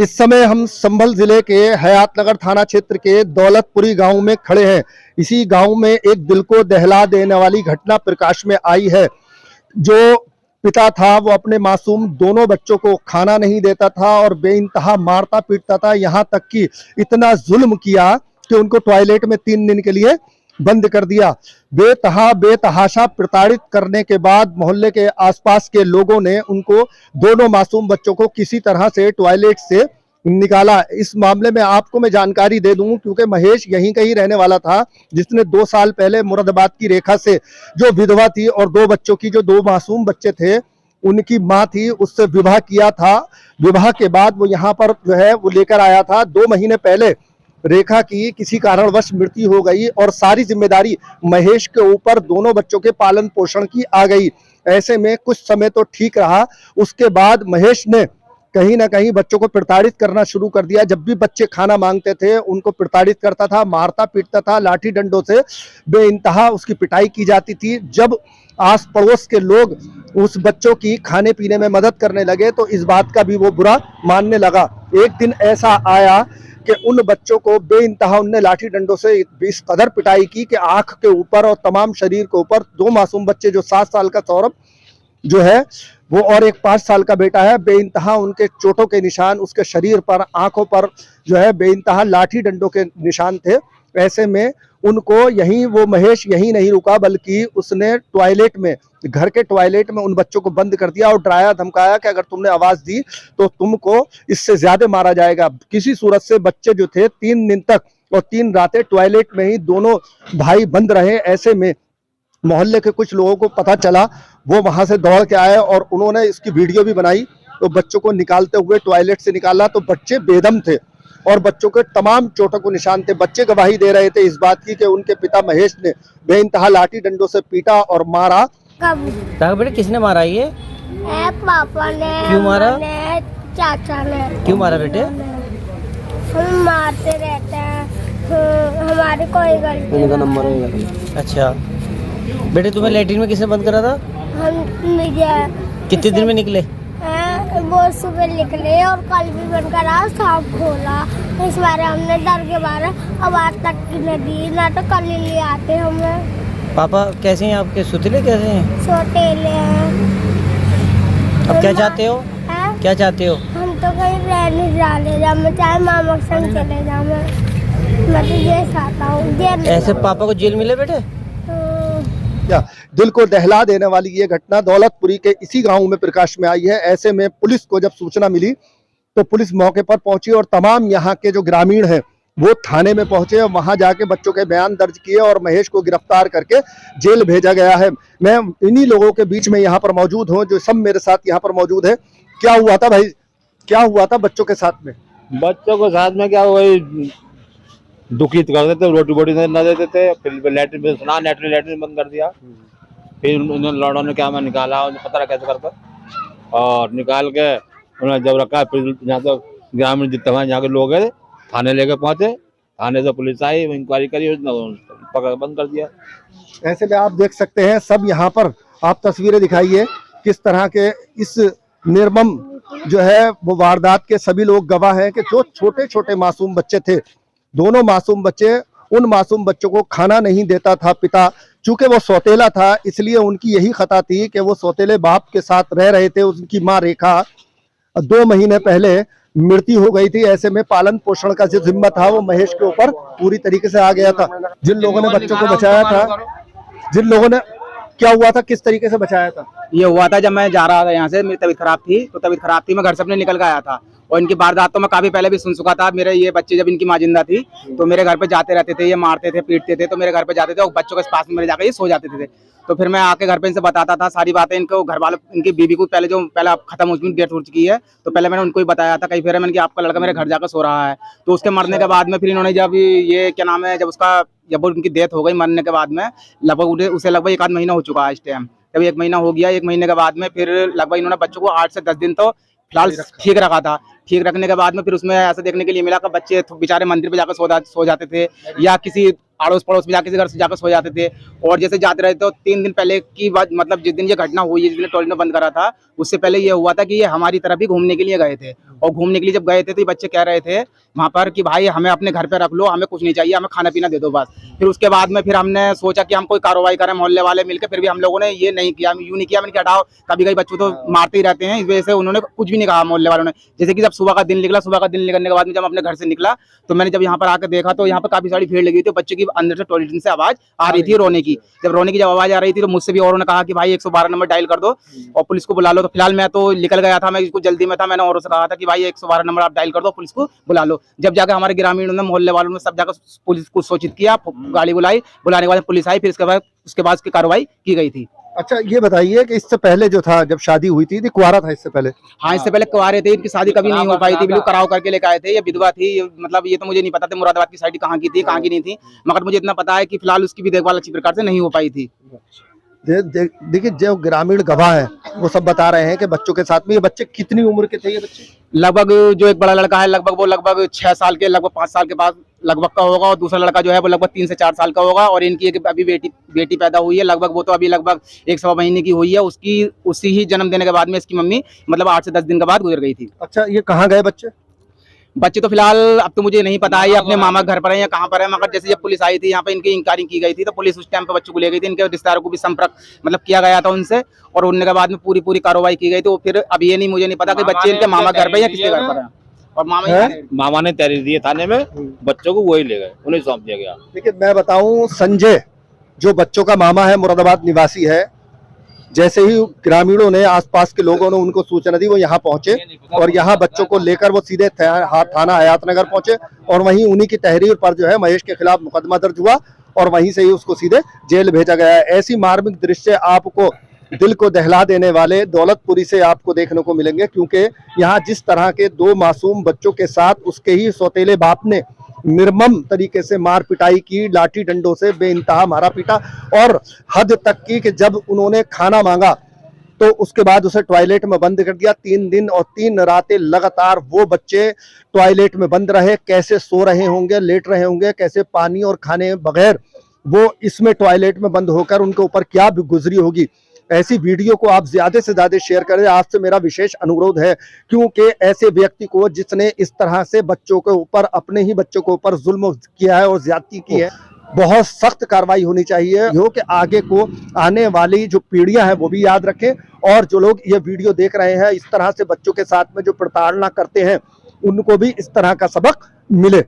इस समय हम संभल जिले के हयातनगर थाना क्षेत्र के दौलतपुरी गांव में खड़े हैं। इसी गांव में एक दिल को दहला देने वाली घटना प्रकाश में आई है। जो पिता था वो अपने मासूम दोनों बच्चों को खाना नहीं देता था और बेइंतहा मारता पीटता था। यहाँ तक कि इतना जुल्म किया कि उनको टॉयलेट में 3 दिन के लिए बंद कर दिया। बेतहाशा प्रताड़ित करने के बाद मोहल्ले के आसपास के लोगों ने उनको दोनों मासूम बच्चों को किसी तरह से टॉयलेट से निकाला। इस मामले में आपको मैं जानकारी दे दूं क्योंकि महेश यहीं कहीं रहने वाला था, जिसने 2 साल पहले मुरादाबाद की रेखा से जो विधवा थी और 2 बच्चों की जो 2 मासूम बच्चे थे उनकी मां थी, उससे विवाह किया था। विवाह के बाद वो यहाँ पर जो है वो लेकर आया था। 2 महीने पहले रेखा की किसी कारणवश मृत्यु हो गई और सारी जिम्मेदारी महेश के ऊपर दोनों बच्चों के पालन पोषण की आ गई। ऐसे में कुछ समय तो ठीक रहा, उसके बाद महेश ने कहीं ना कहीं बच्चों को प्रताड़ित करना शुरू कर दिया। जब भी बच्चे खाना मांगते थे उनको प्रताड़ित करता था, मारता पीटता था, लाठी डंडों से बेइंतहा उसकी पिटाई की जाती थी। जब आस पड़ोस के लोग उस बच्चों की खाने पीने में मदद करने लगे तो इस बात का भी वो बुरा मानने लगा। एक दिन ऐसा आया कि उन बच्चों को बेइंतहा उनने लाठी डंडों से इस कदर पिटाई की कि आंख के ऊपर और तमाम शरीर के ऊपर 2 मासूम बच्चे, जो 7 साल का सौरभ जो है वो और एक 5 साल का बेटा है, बेइंतहा उनके चोटों के निशान उसके शरीर पर, आंखों पर जो है बेइंतहा लाठी डंडों के निशान थे। ऐसे में उनको यहीं वो महेश यहीं नहीं रुका बल्कि उसने टॉयलेट में, घर के टॉयलेट में उन बच्चों को बंद कर दिया और डराया धमकाया कि अगर तुमने आवाज दी तो तुमको इससे ज्यादा मारा जाएगा। किसी सूरत से बच्चे जो थे 3 दिन तक और 3 रातें टॉयलेट में ही दोनों भाई बंद रहे। ऐसे में मोहल्ले के कुछ लोगों को पता चला, वो वहां से दौड़ के आए और उन्होंने इसकी वीडियो भी बनाई। तो बच्चों को निकालते हुए टॉयलेट से निकाला तो बच्चे बेदम थे और बच्चों के तमाम चोटों को निशान थे। बच्चे गवाही दे रहे थे इस बात की कि उनके पिता महेश ने बेइंतहा लाठी डंडों से पीटा और मारा। कब बेटे किसने मारा ये? पापा ने। क्यों मारा? चाचा ने। क्यों मारा बेटे? हम मारते रहते हैं, हमारी कोई गलती नहीं। अच्छा बेटे, तुम्हें लैट्रिन में किसने बंद करा था? हम नहीं। कितने दिन में निकले? वो सुबह निकले और कल भी बंद करा, सांप खोला। इस बार हमने डर के बारे अब आज तक की नदी ना तो कल ही ले आते हमें। पापा कैसे हैं आपके? सुतले कैसे हैं? सोतेले हैं। अब क्या चाहते हो? क्या चाहते हो? हम तो कहीं रहने जाने जा, मैं चाहे मामा के संग चले जाऊँ। मैं तो ये चाहता हूँ। ऐसे पापा को जेल मिले बेटे? दिल को दहला देने वाली ये घटना दौलतपुरी के इसी गांव में प्रकाश में आई है। ऐसे में पुलिस को जब सूचना मिली तो पुलिस मौके पर पहुंची और तमाम यहाँ के जो ग्रामीण हैं वो थाने में पहुंचे और वहां जाके बच्चों के बयान दर्ज किए और महेश को गिरफ्तार करके जेल भेजा गया है। मैं इन्हीं लोगों के बीच में यहाँ पर मौजूद हूँ जो सब मेरे साथ यहाँ पर मौजूद है। क्या हुआ था भाई, क्या हुआ था बच्चों के साथ में? बच्चों के साथ में क्या, वही दुखित कर देते, रोटी बोटी न देते थे। फिर लैट्रिन बंद कर दिया। फिर उन्होंने लड़ों ने क्या मैं निकाला, उन्हें पता कैसे करता, और निकाल के उन्होंने जब रखा। फिर यहाँ तो ग्रामीण जितने वहाँ यहाँ के लोग हैं थाने लेके पहुंचे। थाने से पुलिस आई, इंक्वायरी करी, पकड़ बंद कर दिया। ऐसे में आप देख सकते हैं सब यहाँ पर, आप तस्वीरें दिखाइए किस तरह के इस निर्मम जो है वो वारदात के सभी लोग गवाह हैं कि जो छोटे छोटे मासूम बच्चे थे, दोनों मासूम बच्चे, उन मासूम बच्चों को खाना नहीं देता था पिता। चूंकि वो सौतेला था इसलिए उनकी यही खता थी कि वो सौतेले बाप के साथ रह रहे थे। उनकी माँ रेखा 2 महीने पहले मृत्यु हो गई थी। ऐसे में पालन पोषण का जो जिम्मा था वो महेश के ऊपर पूरी तरीके से आ गया था। जिन लोगों ने बच्चों को बचाया था, जिन लोगों ने, क्या हुआ था, किस तरीके से बचाया था? ये हुआ था जब मैं जा रहा था यहाँ से, मेरी तबीयत खराब थी, तो तबीयत खराब थी, मैं घर से अपने निकल के आया था और इनकी वारदात तो मैं काफी पहले भी सुन चुका था। मेरे ये बच्चे जब इनकी माँ जिंदा थी तो मेरे घर पे जाते रहते थे, ये मारते थे पीटते थे, तो मेरे घर पे जाते थे और बच्चों के पास में मेरे जाकर ये सो जाते थे। तो फिर मैं आके घर पे इनसे बताता था सारी बातें। इनको घर वालों, इनकी बीवी को पहले जो पहले खत्म हो चुकी, डेथ हो चुकी है, तो पहले मैंने उनको ही बताया था कई फिर मैंने कि आपका लड़का मेरे घर जाकर सो रहा है। तो उसके मरने के बाद में फिर इन्होंने जब ये क्या नाम है, जब उनकी डेथ हो गई मरने के बाद में लगभग उसे लगभग 1 आध महीना हो चुका है इस टाइम। जब 1 महीना हो गया, 1 महीने के बाद में फिर लगभग इन्होंने बच्चों को 8 से 10 दिन तो फिलहाल ठीक रखा था। ठीक रखने के बाद में फिर उसमें ऐसा देखने के लिए मिला कि बच्चे बेचारे मंदिर पे जाकर सो जाते थे या किसी अड़ोस पड़ोस में जाके घर से जाकर सो जाते थे। और जैसे जाते रहे तो 3 दिन पहले की बात, मतलब जिस दिन ये घटना हुई, जिस दिन टॉयलेट में बंद करा था, उससे पहले ये हुआ था कि ये हमारी तरफ ही घूमने के लिए गए थे। और घूमने के लिए जब गए थे तो ये बच्चे कह रहे थे वहाँ पर कि भाई हमें अपने घर पे रख लो, हमें कुछ नहीं चाहिए, हमें खाना पीना दे दो बस। फिर उसके बाद में फिर हमने सोचा कि हम कोई कार्रवाई करें मोहल्ले वाले मिलकर, फिर भी हम लोगों ने ये नहीं किया, यूं नहीं किया, मैंने कहा हटाओ, कभी कभी बच्चों तो मारते ही रहते हैं, इस वजह से उन्होंने कुछ भी नहीं कहा मोहल्ले वालों ने। जैसे कि जब सुबह का दिन निकला, सुबह का दिन निकलने के बाद में जब अपने घर से निकला तो मैंने जब यहाँ पर आकर देखा तो यहाँ पर काफी सारी भीड़ लगी हुई थी। बच्चे की अंदर से टॉयलेट से आवाज आ रही थी रोने की। जब आवाज आ रही थी तो मुझसे भी औरों ने कहा कि भाई 112 नंबर डायल कर दो और पुलिस को बुला लो। तो फिलहाल मैं तो निकल गया था, मैं इसको जल्दी में था, मैंने औरों से कहा था कि भाई 112 नंबर आप डायल कर दो, पुलिस को बुला लो। जब जाकर हमारे ग्रामीणों ने, मोहल्ले वालों ने सब जाकर पुलिस को सूचित किया, गाड़ी बुलाई, बुलाने के बाद पुलिस आई, फिर उसके बाद उसकी कार्रवाई की गई थी। अच्छा ये बताइए कि इससे पहले जो था, जब शादी हुई थी, कुंवारा था इससे पहले? हाँ, इससे पहले कुंवारे थे, इनकी शादी कभी नहीं हो पाई थी, बिल्कुल कराव करके लेके आए थे। ये विधवा थी, मतलब ये तो मुझे नहीं पता था मुरादाबाद की साइड कहाँ की थी, कहाँ की नहीं थी, मगर मुझे इतना पता है कि फिलहाल उसकी भी देखभाल अच्छी प्रकार से नहीं हो पाई थी। देखिए जो ग्रामीण गवाह हैं वो सब बता रहे हैं कि बच्चों के साथ में, ये बच्चे कितनी उम्र के थे ये बच्चे? लगभग जो एक बड़ा लड़का है लगभग 6 साल के, लगभग 5 साल के पास लगभग का होगा, और दूसरा लड़का जो है वो लगभग 3 से 4 साल का होगा। और इनकी एक अभी बेटी पैदा हुई है, लगभग वो तो अभी लगभग 1 सवा महीने की हुई है। उसी ही जन्म देने के बाद में इसकी मम्मी मतलब 8 से 10 दिन के बाद गुजर गई थी। अच्छा ये कहाँ गए बच्चे तो फिलहाल अब तो मुझे नहीं पता है ये अपने मामा घर पर है या कहाँ पर है, मगर जैसे जब पुलिस आई थी यहाँ पे, इनकी इंक्वायरी की गई थी, तो पुलिस उस टाइम पे बच्चों को ले गई थी। इनके रिश्तेदारों को भी संपर्क मतलब किया गया था उनसे, और उनने के बाद में पूरी कार्रवाई की गई। तो फिर अब ये नहीं, मुझे नहीं पता कि बच्चे इनके मामा घर पे या किसके घर पर है। और मामा ने तहरीर दी थाने में, बच्चों को वही ले गए, उन्हें सौंप दिया गया। देखिए मैं बताऊं, संजय जो बच्चों का मामा है, मुरादाबाद निवासी है, जैसे ही ग्रामीणों ने, आसपास के लोगों ने उनको सूचना दी, वो यहाँ पहुंचे और यहाँ बच्चों को लेकर वो सीधे थाना हयातनगर पहुंचे, और वहीं उन्हीं की तहरीर पर जो है महेश के खिलाफ मुकदमा दर्ज हुआ और वहीं से ही उसको सीधे जेल भेजा गया है। ऐसी मार्मिक दृश्य आपको दिल को दहला देने वाले दौलतपुरी से आपको देखने को मिलेंगे, क्योंकि यहाँ जिस तरह के 2 मासूम बच्चों के साथ उसके ही सौतेले बाप ने निर्मम तरीके से मार पिटाई की, लाठी डंडों से बेइंतहा मारा पीटा, और हद तक की कि जब उन्होंने खाना मांगा तो उसके बाद उसे टॉयलेट में बंद कर दिया। 3 दिन और 3 रातें लगातार वो बच्चे टॉयलेट में बंद रहे। कैसे सो रहे होंगे, लेट रहे होंगे, कैसे पानी और खाने बगैर वो इसमें टॉयलेट में बंद होकर उनके ऊपर क्या गुजरी होगी। ऐसी वीडियो को आप ज्यादा से ज्यादा शेयर करें, आपसे मेरा विशेष अनुरोध है, क्योंकि ऐसे व्यक्ति को जिसने इस तरह से बच्चों के ऊपर, अपने ही बच्चों के ऊपर जुल्म किया है और ज्यादती की है, बहुत सख्त कार्रवाई होनी चाहिए। जो कि आगे को आने वाली जो पीढ़ियां हैं वो भी याद रखें, और जो लोग ये वीडियो देख रहे हैं, इस तरह से बच्चों के साथ में जो प्रताड़ना करते हैं, उनको भी इस तरह का सबक मिले।